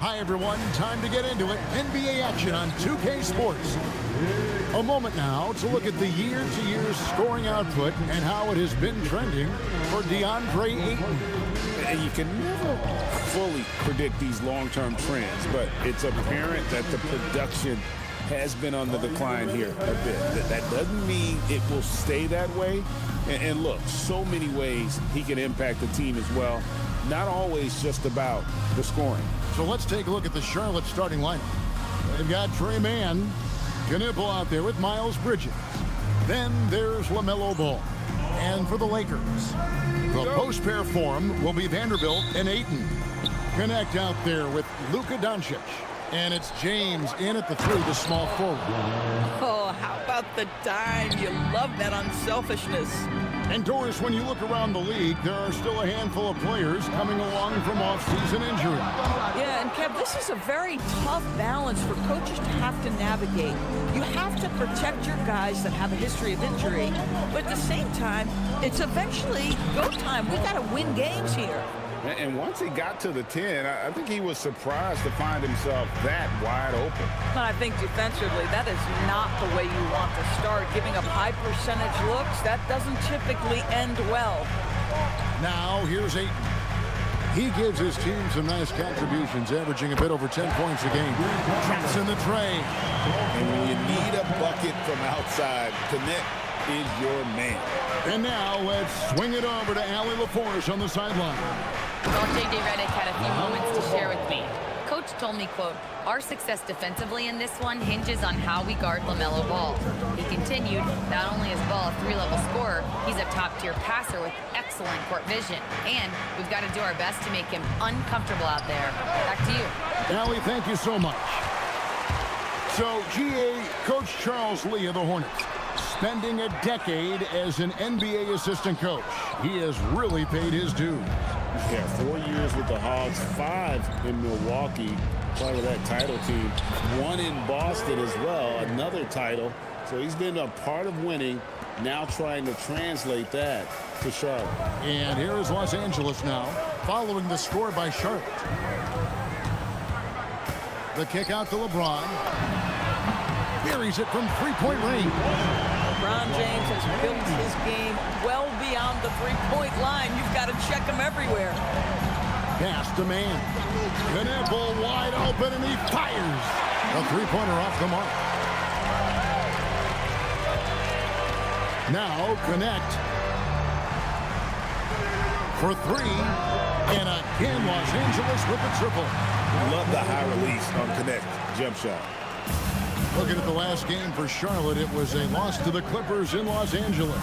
Hi, everyone. Time to get into it. NBA action on 2K Sports. A moment now to look at the year-to-year scoring output and how it has been trending for DeAndre Ayton. And you can never fully predict these long-term trends, but it's apparent that the production has been on the decline here a bit. That doesn't mean it will stay that way. And look, so many ways he can impact the team as well. Not always just about the scoring. So let's take a look at the Charlotte starting lineup. They've got Trey Mann, Knipple out there with Miles Bridges. Then there's LaMelo Ball. And for the Lakers, the post pair for him will be Vanderbilt and Ayton. Connect out there with Luka Doncic. And it's James in at the three, the small forward. Oh, how about the dime? You love that unselfishness. And Doris, when you look around the league, there are still a handful of players coming along from off-season injury. Yeah, and Kev, this is a very tough balance for coaches to have to navigate. You have to protect your guys that have a history of injury, but at the same time, it's eventually go time. We got to win games here. And once he got to the 10, I think he was surprised to find himself that wide open. But I think defensively, that is not the way you want to start. Giving up high percentage looks, that doesn't typically end well. Now, here's Ayton. He gives his team some nice contributions, averaging a bit over 10 points a game. Traps in the tray. And when you need a bucket from outside, Connect is your man. And now let's swing it over to Allie LaForge on the sideline. Well, J.J. Redick had a few moments to share with me. Coach told me, quote, our success defensively in this one hinges on how we guard LaMelo Ball. He continued, not only is Ball a three-level scorer, he's a top-tier passer with excellent court vision. And we've got to do our best to make him uncomfortable out there. Back to you. Allie, thank you so much. So, GA, Coach Charles Lee of the Hornets, spending a decade as an NBA assistant coach. He has really paid his dues. Yeah, 4 years with the Hogs, 5 in Milwaukee, part of that title team. 1 in Boston as well, another title. So he's been a part of winning, now trying to translate that to Charlotte. And here is Los Angeles now, following the score by Charlotte. The kick out to LeBron. Buries it from three-point range. LeBron James has built his game well beyond the three-point line. You've got to check him everywhere. Pass to man. Knipple wide open, and he fires. A three-pointer off the mark. Now Connect for three. And again, Los Angeles with the triple. Love the high release on Connect jump shot. Looking at the last game for Charlotte, it was a loss to the Clippers in Los Angeles.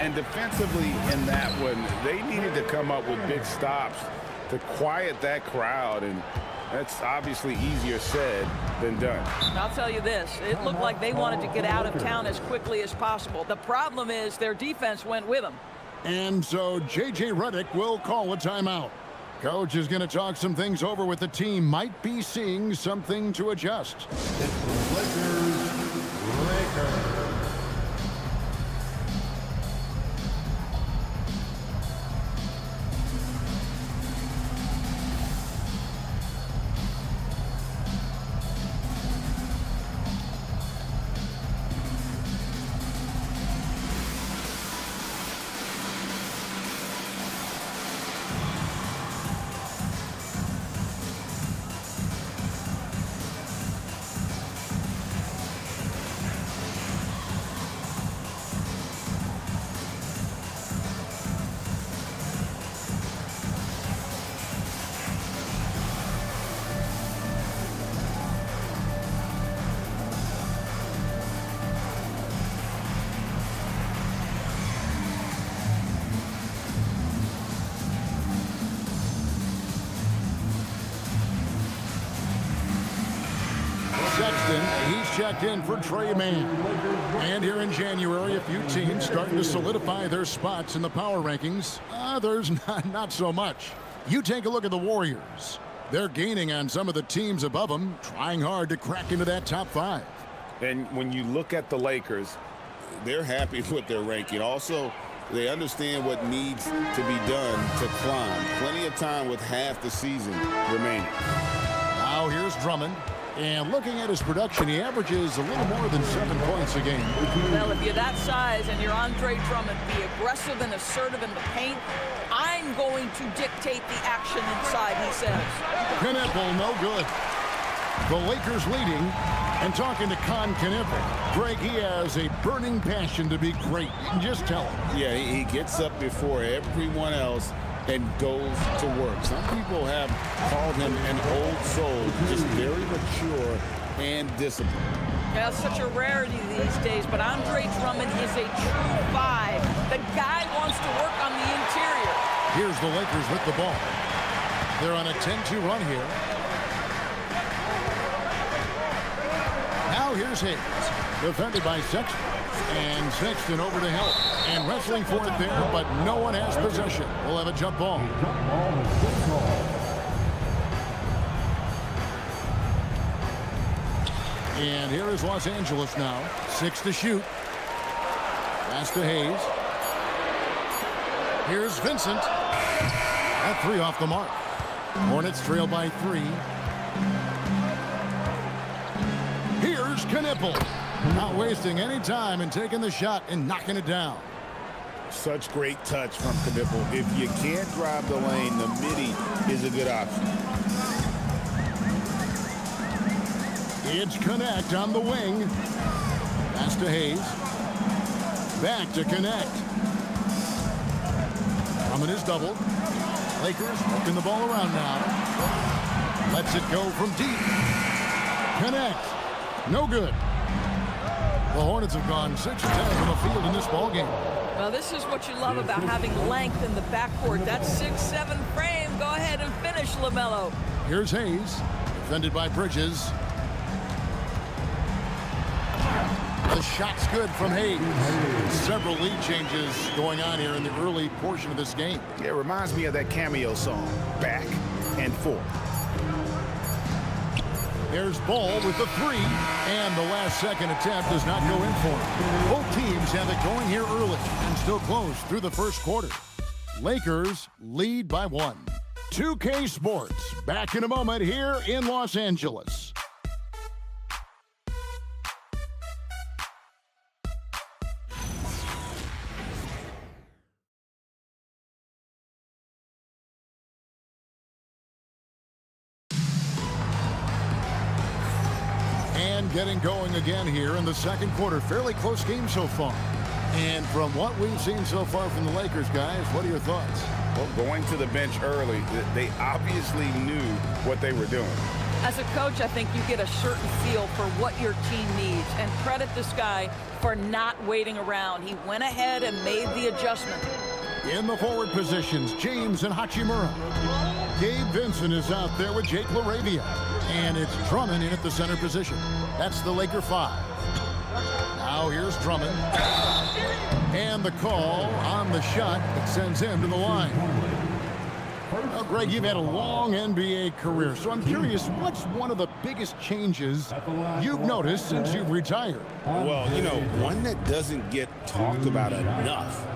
And defensively in that one, they needed to come up with big stops to quiet that crowd, and that's obviously easier said than done. I'll tell you this, it looked like they wanted to get out of town as quickly as possible. The problem is their defense went with them. And so J.J. Redick will call a timeout. Coach is going to talk some things over with the team. Might be seeing something to adjust. Lakers. He's checked in for Trey Mann. And here in January, a few teams starting to solidify their spots in the power rankings. Others not so much. You take a look at the Warriors. They're gaining on some of the teams above them, trying hard to crack into that top 5. And when you look at the Lakers, they're happy with their ranking. Also, they understand what needs to be done to climb. Plenty of time with half the season remaining. Now here's Drummond. And looking at his production, he averages a little more than 7 points a game. Well, if you're that size and you're Andre Drummond, be aggressive and assertive in the paint. I'm going to dictate the action inside, he says. Knipple, no good. The Lakers leading. And talking to Knipple, Greg, he has a burning passion to be great. You can just tell him. Yeah, he gets up before everyone else and goes to work. Some people have called him an old soul, just very mature and disciplined. Yeah, such a rarity these days, but Andre Drummond is a true 5. The guy wants to work on the interior. Here's the Lakers with the ball. They're on a 10-2 run here. Now here's Hayes, defended by Sexton. And Sexton over to help. And wrestling for it there, but no one has possession. We'll have a jump ball. And here is Los Angeles now. 6 to shoot. Pass to Hayes. Here's Vincent. That 3 off the mark. Hornets trail by 3. Here's Knipple. Not wasting any time and taking the shot and knocking it down. Such great touch from Knipple. If you can't drive the lane, the midi is a good option. It's Connect on the wing. Pass to Hayes. Back to Connect. Drummond is doubled. Lakers working the ball around now. Lets it go from deep. Connect. No good. The Hornets have gone 6 of 10 from the field in this ball game. Well, this is what you love about having length in the backcourt. That 6'7" frame. Go ahead and finish, LaMelo. Here's Hayes, defended by Bridges. The shot's good from Hayes. Several lead changes going on here in the early portion of this game. It reminds me of that cameo song, Back and Forth. There's Ball with the 3, and the last-second attempt does not go in for him. Both teams have it going here early and still close through the first quarter. Lakers lead by 1. 2K Sports, back in a moment here in Los Angeles. Getting going again here in the second quarter. Fairly close game so far. And from what we've seen so far from the Lakers, guys, what are your thoughts? Well, going to the bench early, they obviously knew what they were doing. As a coach, I think you get a certain feel for what your team needs. And credit this guy for not waiting around. He went ahead and made the adjustment. In the forward positions, James and Hachimura. Gabe Vincent is out there with Jake LaRavia. And it's Drummond in at the center position. That's the Laker 5. Now here's Drummond. And the call on the shot that sends him to the line. Well, Greg, you've had a long NBA career, so I'm curious, what's one of the biggest changes you've noticed since you've retired? Well, you know, one that doesn't get talked about enough,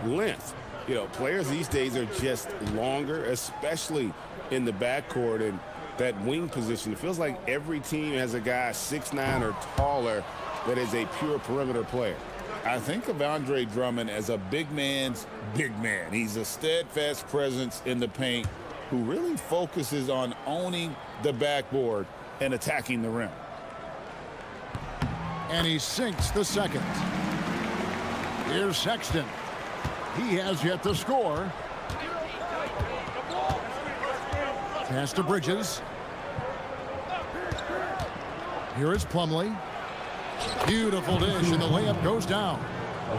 length. You know, players these days are just longer, especially in the backcourt and that wing position. It feels like every team has a guy 6'9" or taller that is a pure perimeter player. I think of Andre Drummond as a big man's big man. He's a steadfast presence in the paint who really focuses on owning the backboard and attacking the rim. And he sinks the second. Here's Sexton. He has yet to score. Pass to Bridges. Here is Plumlee. Beautiful dish, and the layup goes down.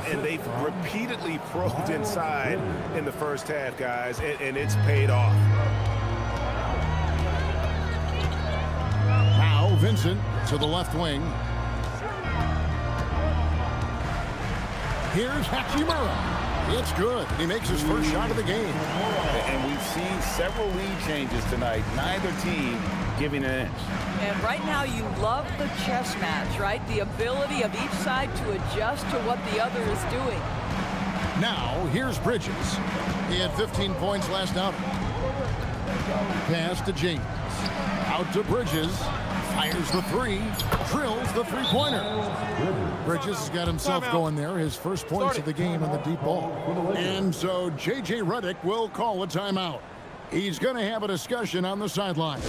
And they've repeatedly probed inside in the first half, guys, and it's paid off. Now Vincent to the left wing. Here's Hachimura. It's good. He makes his first shot of the game. And we've seen several lead changes tonight. Neither team giving an inch. And right now you love the chess match, right? The ability of each side to adjust to what the other is doing. Now here's Bridges. He had 15 points last outing. Pass to James. Out to Bridges. Fires the three. Drills the three-pointer. Bridges has got himself going there. His first points of the game on the deep ball. And so J.J. Redick will call a timeout. He's going to have a discussion on the sideline.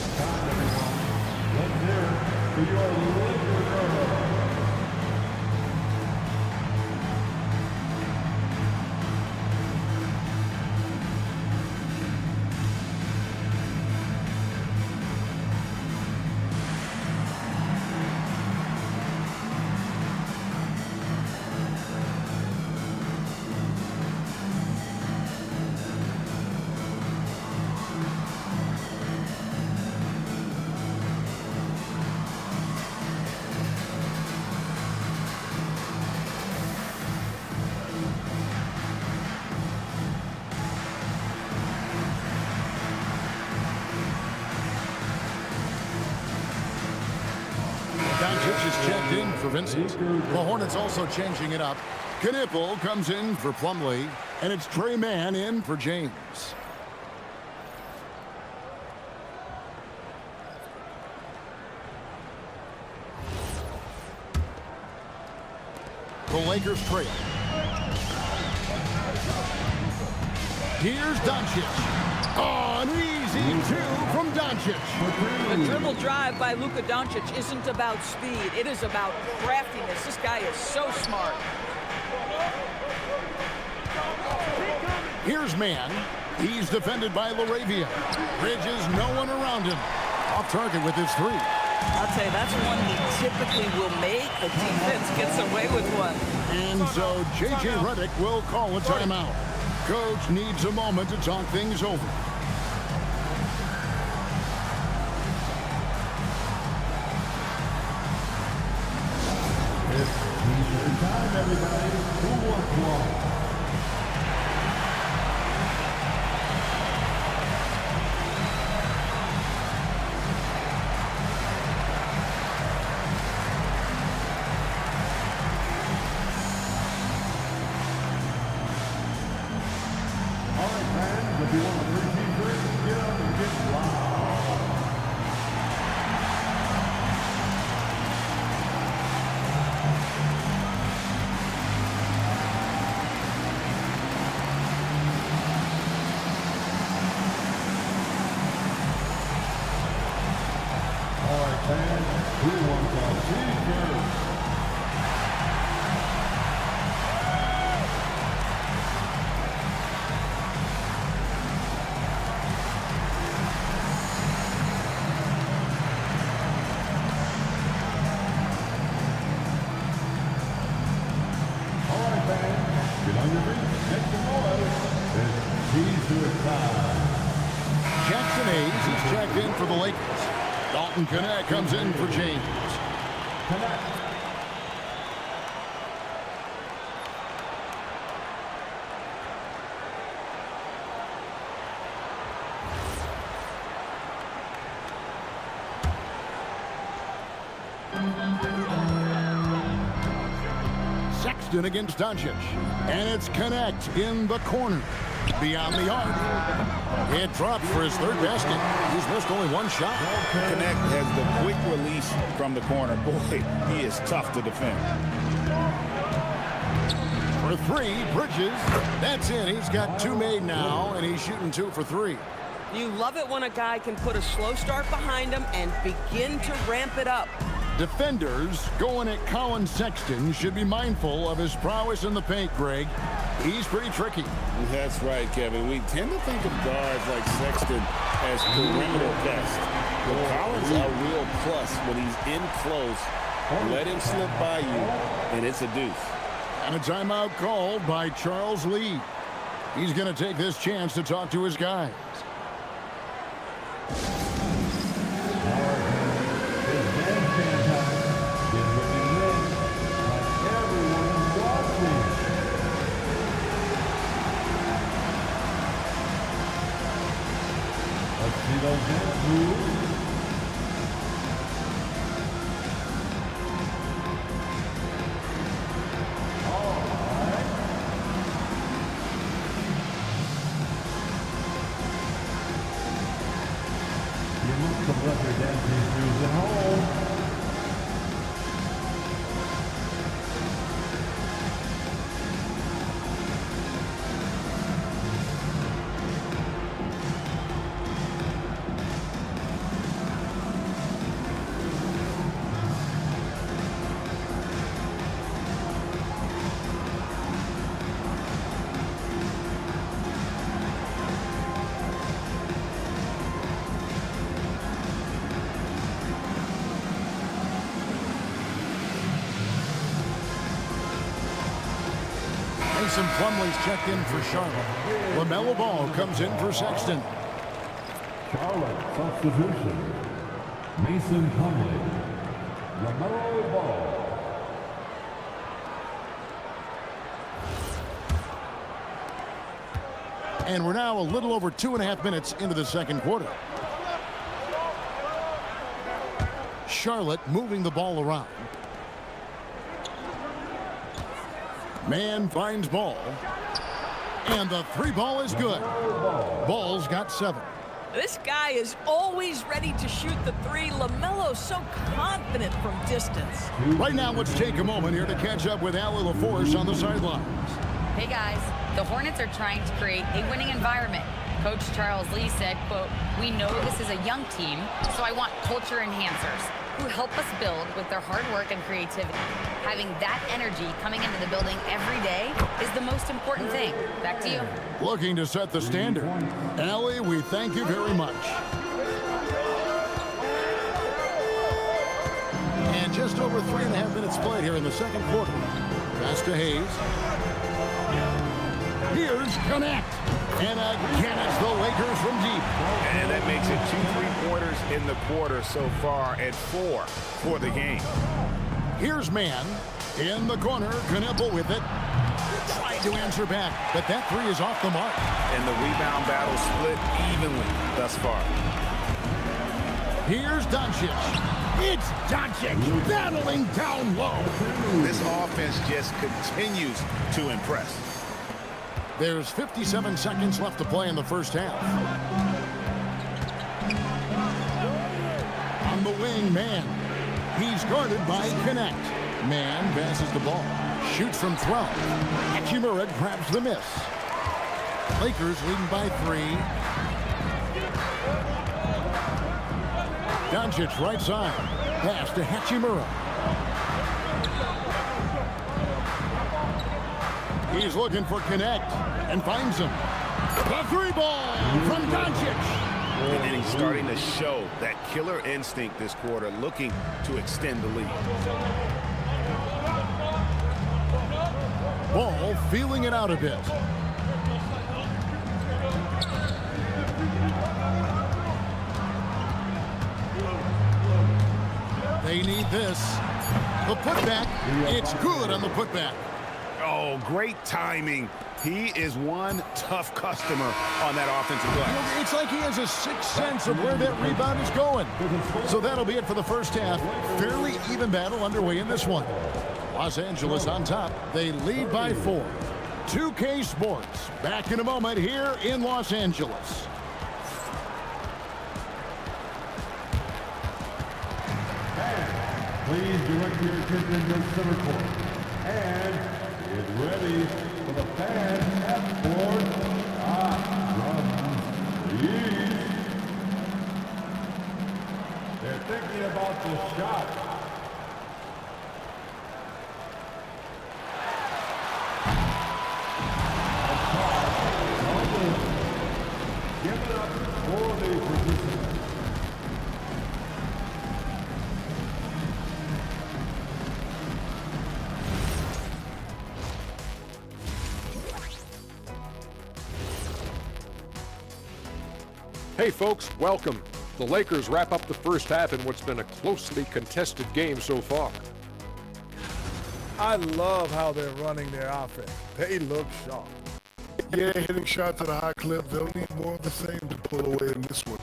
Doncic is checked in for Vincent. The Hornets also changing it up. Knipple comes in for Plumlee, and it's Trey Mann in for James. The Lakers trail. Here's Doncic. Oh, an easy two from Doncic. The dribble drive by Luka Doncic isn't about speed. It is about craftiness. This guy is so smart. Here's Mann. He's defended by LaRavia. Bridges, no one around him. Off target with his three. I'll tell you, that's one he typically will make. The defense gets away with one. And so J.J. Redick will call a timeout. Coach needs a moment to talk things over. It's time, everybody. Who wants one? Jackson Hayes is checked in for the Lakers. Dalton Connect comes in for James. Sexton against Doncic. And it's Connect in the corner. Beyond the arc. It dropped for his third basket. He's missed only one shot. Connect has the quick release from the corner. Boy, he is tough to defend. For three, Bridges. That's in. He's got two made now, and he's shooting 2 for 3. You love it when a guy can put a slow start behind him and begin to ramp it up. Defenders going at Colin Sexton should be mindful of his prowess in the paint, Greg. He's pretty tricky. That's right, Kevin. We tend to think of guards like Sexton as perimeter best. But Collins a real plus when he's in close. Let him slip by you, and it's a deuce. And a timeout called by Charles Lee. He's going to take this chance to talk to his guys. some leather dancing shoes at home. Mason Plumlee's checked in for Charlotte. LaMelo Ball comes in for Sexton. Charlotte substitution. Mason Plumlee. LaMelo Ball. And we're now a little over 2.5 minutes into the second quarter. Charlotte moving the ball around. Man finds Ball. And the three ball is good. Ball's got 7. This guy is always ready to shoot the three. LaMelo's so confident from distance. Right now, let's take a moment here to catch up with Allie LaForce on the sidelines. Hey guys, the Hornets are trying to create a winning environment. Coach Charles Lee said, quote, "We know this is a young team, so I want culture enhancers who help us build with their hard work and creativity. Having that energy coming into the building every day is the most important thing." Back to you. Looking to set the standard. Allie, we thank you very much. And just over 3.5 minutes played here in the second quarter. Pass to Hayes. Here's Connect. And again, it's the Lakers from deep. And that makes it 2 3-pointers in the quarter so far and 4 for the game. Here's Man in the corner. Knueppel with it. Tried to answer back, but that three is off the mark. And the rebound battle split evenly thus far. Here's Doncic. It's Doncic battling down low. This offense just continues to impress. There's 57 seconds left to play in the first half. On the wing, Man. He's guarded by Connect. Man passes the ball. Shoots from 12. Hachimura grabs the miss. Lakers leading by 3. Doncic right side. Pass to Hachimura. He's looking for Connect and finds him. The three ball from Doncic. And he's starting to show that killer instinct this quarter, looking to extend the lead. Ball feeling it out a bit. They need this. The putback. It's good on the putback. Oh, great timing. He is one tough customer on that offensive glass. It's like he has a sixth sense of where that rebound is going. So that'll be it for the first half. Fairly even battle underway in this one. Los Angeles on top. They lead by 4. 2K Sports back in a moment here in Los Angeles. Please direct your attention to center court. And get ready for the fans at court. From the east. They're thinking about the shot. Give it up for the participants. Hey folks, welcome. The Lakers wrap up the first half in what's been a closely contested game so far. I love how they're running their offense. They look sharp. Yeah, hitting shots at a high clip. They'll need more of the same to pull away in this one.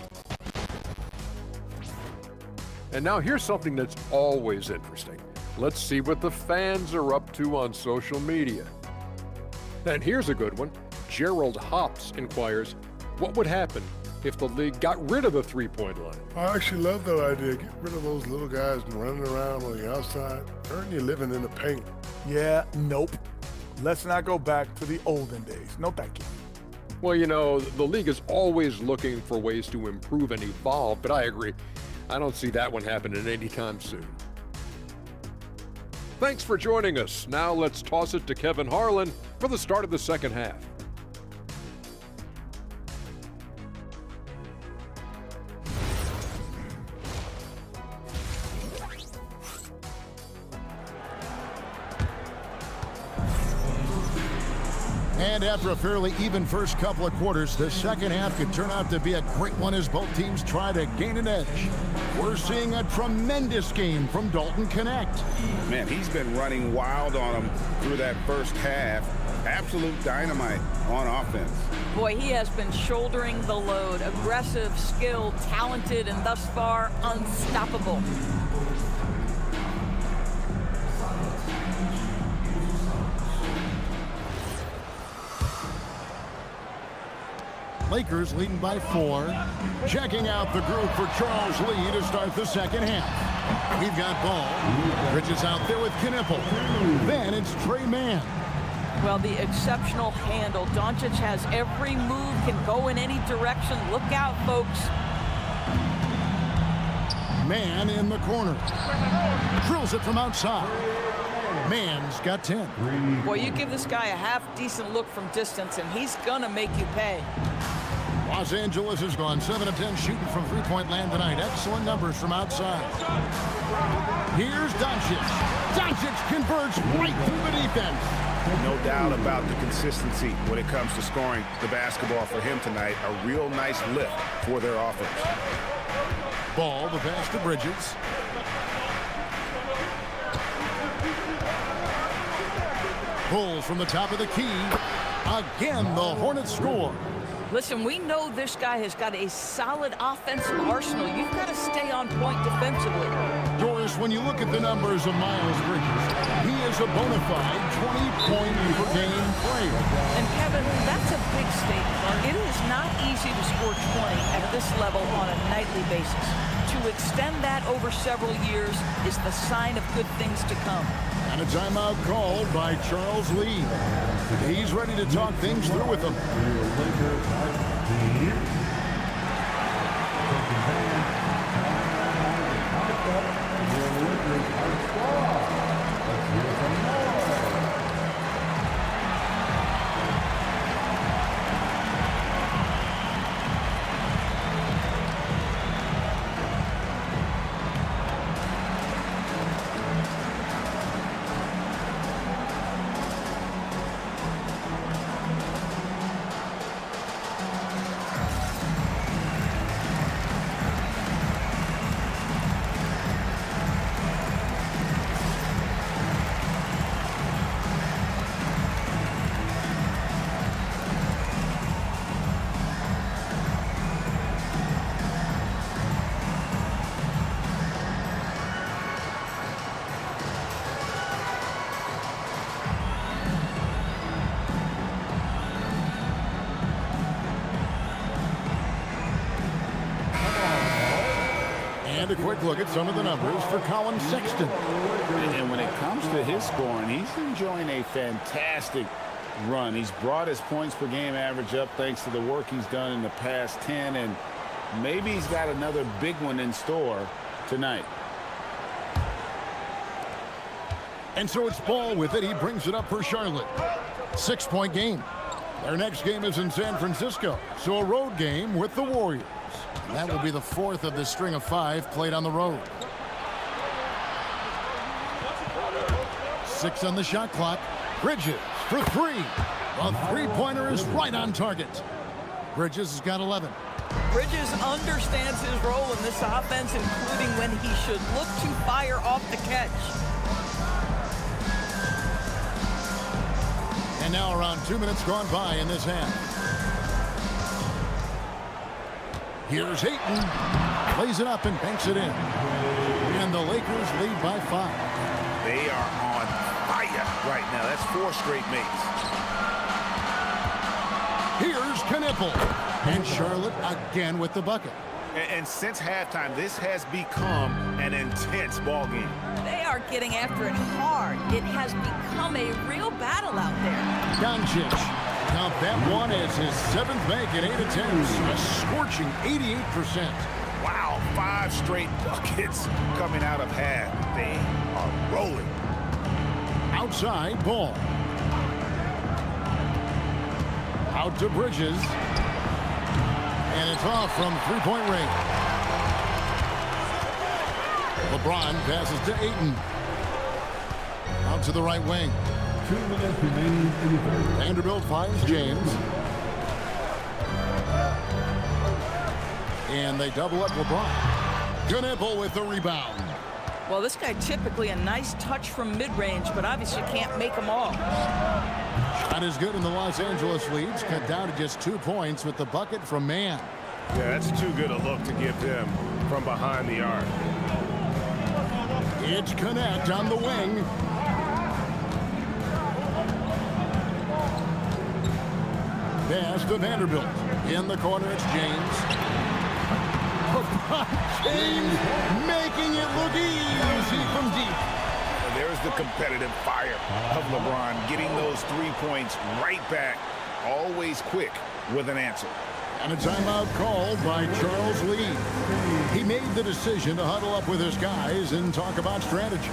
And now here's something that's always interesting. Let's see what the fans are up to on social media. And here's a good one. Gerald Hops inquires, what would happen if the league got rid of the three-point line. I actually love that idea. Get rid of those little guys running around on the outside. Earn your living in the paint. Yeah, nope. Let's not go back to the olden days. No thank you. Well, you know, the league is always looking for ways to improve and evolve, but I agree. I don't see that one happening anytime soon. Thanks for joining us. Now let's toss it to Kevin Harlan for the start of the second half. And after a fairly even first couple of quarters, the second half could turn out to be a great one as both teams try to gain an edge. We're seeing a tremendous game from Dalton Connect. Man, he's been running wild on him through that first half. Absolute dynamite on offense. Boy, he has been shouldering the load. Aggressive, skilled, talented, and thus far unstoppable. Lakers leading by 4. Checking out the group for Charles Lee to start the second half. We've got Ball. Bridges out there with Knipple. Then it's Trey Mann. Well, the exceptional handle. Doncic has every move, can go in any direction. Look out, folks. Mann in the corner. Drills it from outside. Mann's got 10. Boy, you give this guy a half-decent look from distance, and he's gonna make you pay. Los Angeles has gone 7 of 10 shooting from three-point land tonight. Excellent numbers from outside. Here's Doncic. Doncic converts right through the defense. No doubt about the consistency when it comes to scoring the basketball for him tonight. A real nice lift for their offense. Ball, the pass to Bridges. Pulls from the top of the key. Again, the Hornets score. Listen, we know this guy has got a solid offensive arsenal. You've got to stay on point defensively. Doris, when you look at the numbers of Miles Bridges, he is a bona fide 20-point-per-game player. And Kevin, that's a big statement. It is not easy to score 20 at this level on a nightly basis. To extend that over several years is the sign of good things to come. And a timeout called by Charles Lee. He's ready to talk things through with them. And a quick look at some of the numbers for Colin Sexton. And when it comes to his scoring, he's enjoying a fantastic run. He's brought his points per game average up thanks to the work he's done in the past 10, and maybe he's got another big one in store tonight. And so it's Ball with it. He brings it up for Charlotte. 6-point game. Their next game is in San Francisco, so a road game with the Warriors. That will be the 4th of the string of 5 played on the road. 6 on the shot clock. Bridges for 3. The three-pointer is right on target. Bridges has got 11. Bridges understands his role in this offense, including when he should look to fire off the catch. And now around 2 minutes gone by in this half. Here's Hayton. Plays it up and banks it in. And the Lakers lead by 5. They are on fire right now. That's 4 straight mates. Here's Knipple. And Charlotte again with the bucket. And since halftime, this has become an intense ball game. They are getting after it hard. It has become a real battle out there. Doncic. Now that one is his 7th make at 8 attempts. A scorching 88%. Wow, 5 straight buckets coming out of half. They are rolling. Outside Ball. Out to Bridges. And it's off from three-point range. LeBron passes to Ayton. Out to the right wing. 2 minutes remaining in the third. Vanderbilt finds James. And they double up LeBron. Knipple with the rebound. Well, this guy typically a nice touch from mid-range, but obviously can't make them all. Shot is good in the Los Angeles leads. Cut down to just 2 points with the bucket from Mann. Yeah, that's too good a look to give them from behind the arc. It's Connect on the wing. Pass to Vanderbilt. In the corner, it's James. James making it look easy from deep. There's the competitive fire of LeBron, getting those 3 points right back, always quick with an answer. And a timeout called by Charles Lee. He made the decision to huddle up with his guys and talk about strategy.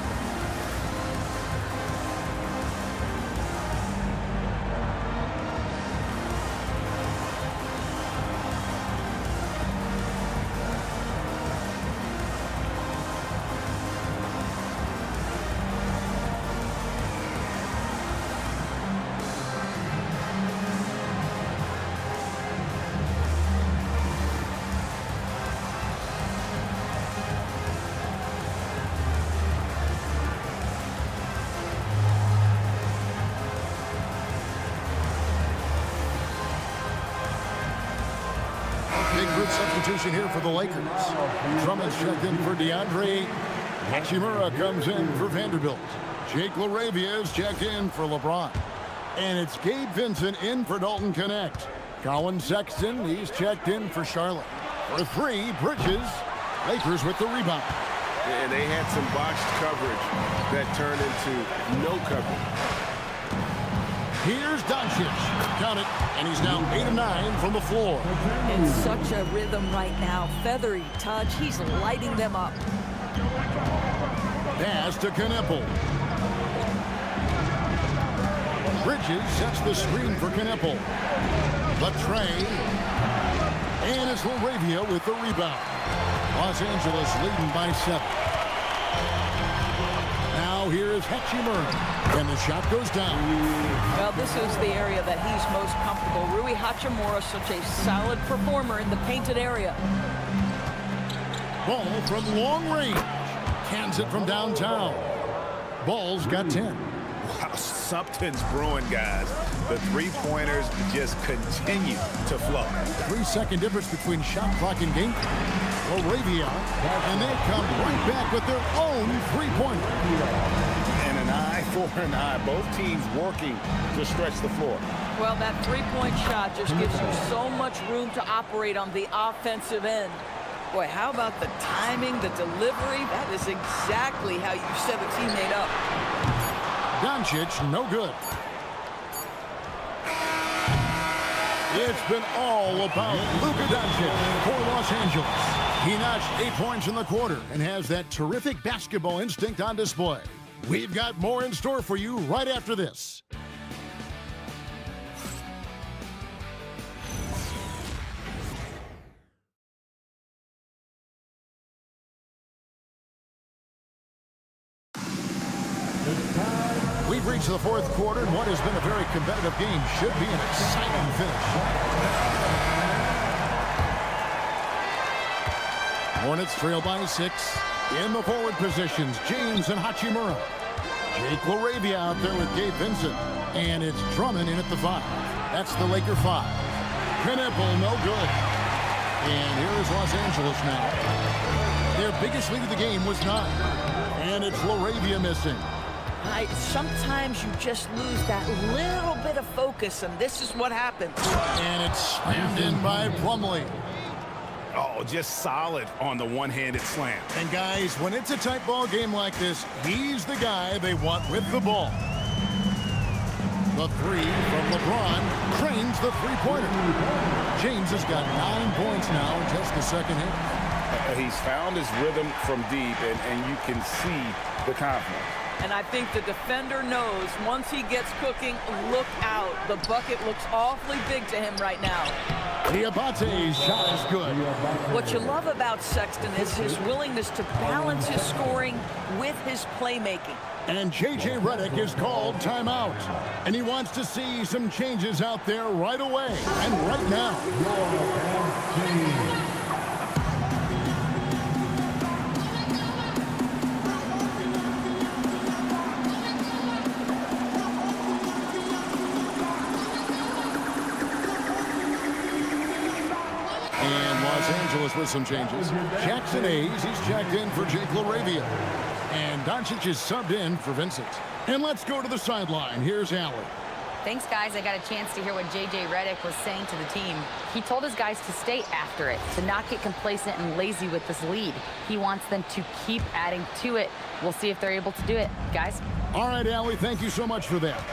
Big group substitution here for the Lakers. Drummond's checked in for DeAndre. Hachimura comes in for Vanderbilt. Jake LaRavia is checked in for LeBron. And it's Gabe Vincent in for Dalton Connect. Colin Sexton, he's checked in for Charlotte. For 3, Bridges. Lakers with the rebound. And they had some botched coverage that turned into no coverage. Here's Doncic. Count it. And he's now 8 of 9 from the floor. In such a rhythm right now. Feathery touch. He's lighting them up. Pass to Knipple. Bridges sets the screen for Knipple. Latre. And it's LaRavia with the rebound. Los Angeles leading by 7. Now here is Hachimura. And the shot goes down. Well, this is the area that he's most comfortable. Rui Hachimura, such a solid performer in the painted area. Ball from long range. Cans it from downtown. Ball's got 10. Wow, something's brewing, guys. The three-pointers just continue to flow. 3-second difference between shot clock and game. LaRavia, and they come right back with their own three-pointer. And an eye for an eye. Both teams working to stretch the floor. Well, that three-point shot just gives you so much room to operate on the offensive end. Boy, how about the timing, the delivery? That is exactly how you set a teammate up. Doncic, no good. It's been all about Luka Doncic for Los Angeles. He notched 8 points in the quarter and has that terrific basketball instinct on display. We've got more in store for you right after this. We've reached the fourth quarter, and what has been a very competitive game should be an exciting finish. Hornets trail by 6. In the forward positions, James and Hachimura. Jake LaRavia out there with Gabe Vincent. And it's Drummond in at the 5. That's the Laker 5. Knipple, no good. And here is Los Angeles now. Their biggest lead of the game was 9. And it's LaRavia missing. Sometimes you just lose that little bit of focus, and this is what happens. And it's slammed in by Plumlee. Oh, just solid on the one-handed slam. And guys, when it's a tight ball game like this, he's the guy they want with the ball. The three from LeBron trains the three-pointer. James has got 9 points now in just the second half. He's found his rhythm from deep, and you can see the confidence. And I think the defender knows once he gets cooking, look out. The bucket looks awfully big to him right now. Diabate's shot is good. What you love about Sexton is his willingness to balance his scoring with his playmaking. And J.J. Redick is called timeout. And he wants to see some changes out there right away and right now. And Los Angeles with some changes. Jackson Hayes, he's checked in for Jake LaRavia. And Doncic is subbed in for Vincent. And let's go to the sideline. Here's Allen. Thanks, guys. I got a chance to hear what J.J. Redick was saying to the team. He told his guys to stay after it, to not get complacent and lazy with this lead. He wants them to keep adding to it. We'll see if they're able to do it, guys. All right, Allie, thank you so much for that.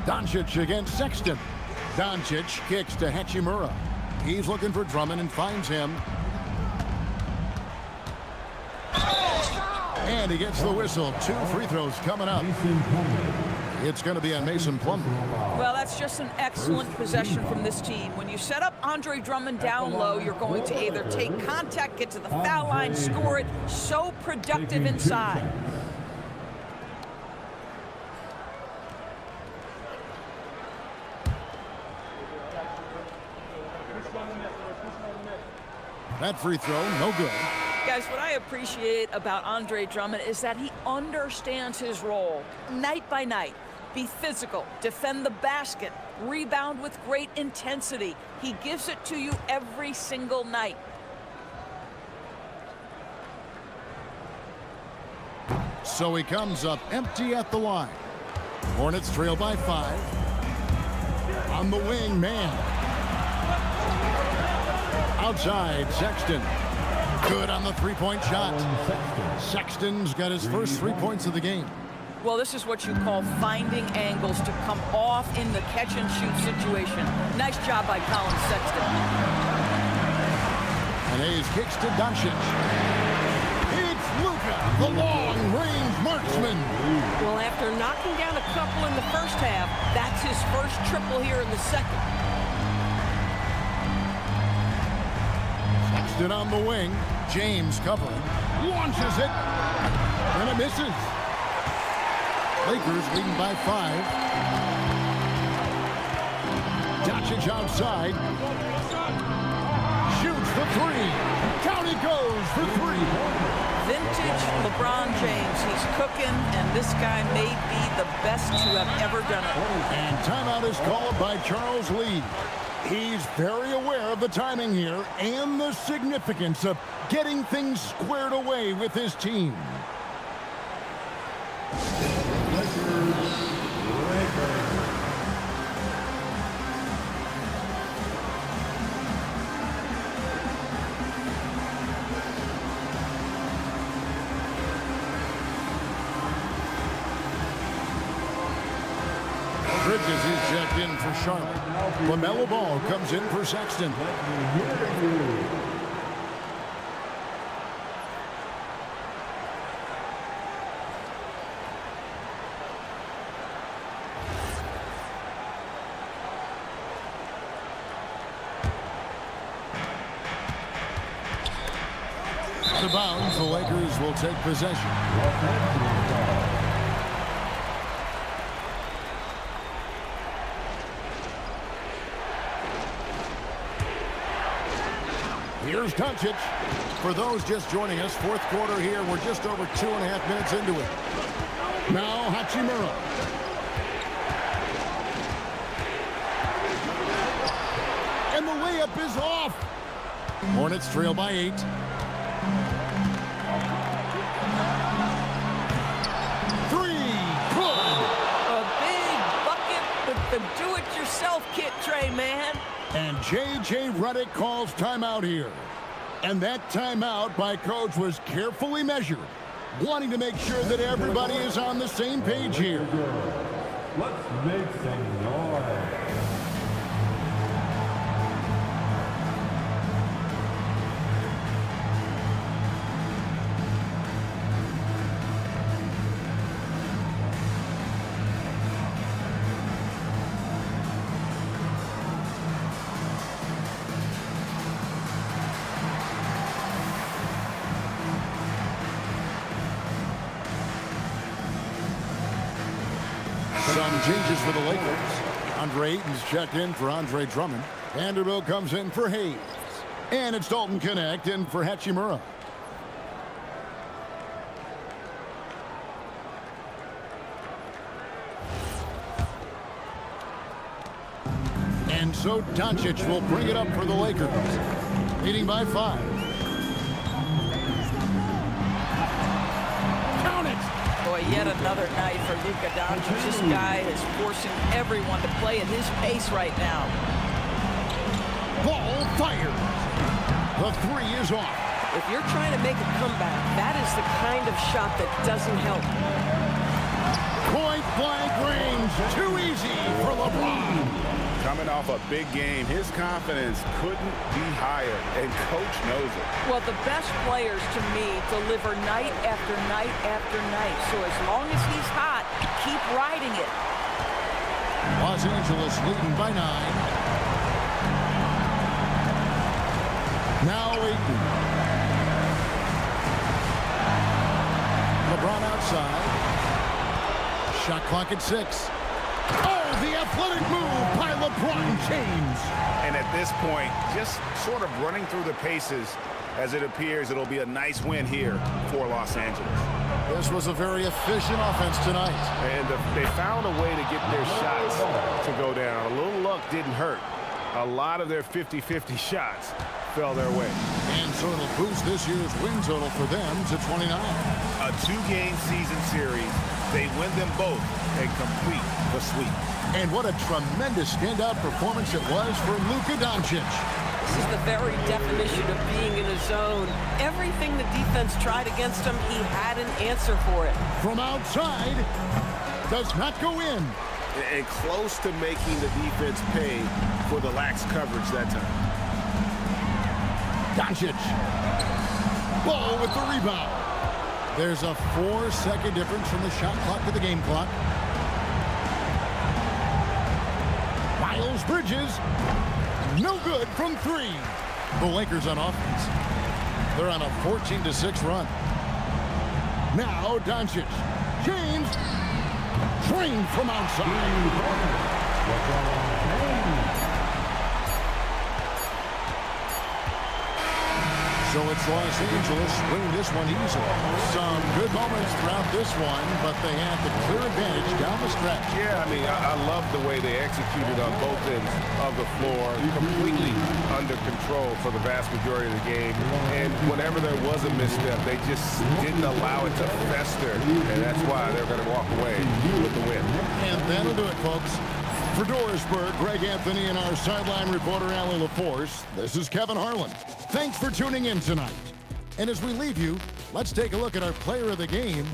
Doncic against Sexton. Doncic kicks to Hachimura. He's looking for Drummond and finds him. And he gets the whistle. 2 free throws coming up. It's going to be on Mason Plumlee. Well, that's just an excellent possession from this team. When you set up Andre Drummond down low, you're going to either take contact, get to the foul line, score it. So productive inside. That free throw, no good. Guys, what I appreciate about Andre Drummond is that he understands his role night by night. Be physical, defend the basket, rebound with great intensity. He gives it to you every single night. So he comes up empty at the line. Hornets trail by 5. On the wing, man. Outside, Sexton. Good on the three-point shot. Sexton's got his first 3 points of the game. Well, this is what you call finding angles to come off in the catch-and-shoot situation. Nice job by Colin Sexton. And Hayes kicks to Doncic. It's Luka, the long-range marksman. Well, after knocking down a couple in the first half, that's his first triple here in the second. Sexton on the wing. James covering. Launches it. And it misses. Lakers leading by 5. Doncic outside. Shoots the 3. Down he goes for 3. Vintage LeBron James. He's cooking, and this guy may be the best to have ever done it. And timeout is called by Charles Lee. He's very aware of the timing here and the significance of getting things squared away with his team. Bridges is checked in for Charlotte. LaMelo Ball comes in for Sexton. Out of bounds, the Lakers will take possession. Here's Doncic. For those just joining us, fourth quarter here. We're just over 2.5 minutes into it. Now Hachimura. And the layup is off. Hornets trail by 8. Three, good. A big bucket with the do-it-yourself kit tray, man. And J.J. Redick calls timeout here. And that timeout by Coach was carefully measured, wanting to make sure that everybody is on the same page here. Let's make some noise. Some changes for the Lakers. Andre Ayton's checked in for Andre Drummond. Vanderbilt comes in for Hayes. And it's Dalton Connect in for Hachimura. And so Doncic will bring it up for the Lakers, leading by 5. Count it! Boy, yet another night for Luka Doncic. This guy is forcing everyone to play at his pace right now. Ball fired. The 3 is off. If you're trying to make a comeback, that is the kind of shot that doesn't help. Point blank range. Too easy for LeBron. Coming off a big game, his confidence couldn't be higher, and Coach knows it. Well, the best players, to me, deliver night after night after night. So as long as he's hot, keep riding it. Los Angeles leading by 9. Now Ayton. LeBron outside. Shot clock at 6. Oh, the athletic move by LeBron James. And at this point, just sort of running through the paces as it appears it'll be a nice win here for Los Angeles. This was a very efficient offense tonight. And they found a way to get their shots to go down. A little luck didn't hurt. A lot of their 50-50 shots fell their way. And so it'll boost this year's win total for them to 29. A 2-game season series. They win them both and complete the sweep. And what a tremendous standout performance it was for Luka Doncic. This is the very definition of being in a zone. Everything the defense tried against him, he had an answer for it. From outside, does not go in. And close to making the defense pay for the lax coverage that time. Doncic. Ball with the rebound. There's a 4-second difference from the shot clock to the game clock. Miles Bridges. No good from 3. The Lakers on offense. They're on a 14-6 run. Now Doncic. James. Trained from outside. So it's Los Angeles winning this one easily. Some good moments throughout this one, but they had the clear advantage down the stretch. Yeah, I mean, I love the way they executed on both ends of the floor, completely under control for the vast majority of the game. And whenever there was a misstep, they just didn't allow it to fester, and that's why they're going to walk away with the win. And that'll do it, folks. For Dorisburg, Greg Anthony and our sideline reporter, Allie LaForce, this is Kevin Harlan. Thanks for tuning in tonight. And as we leave you, let's take a look at our player of the game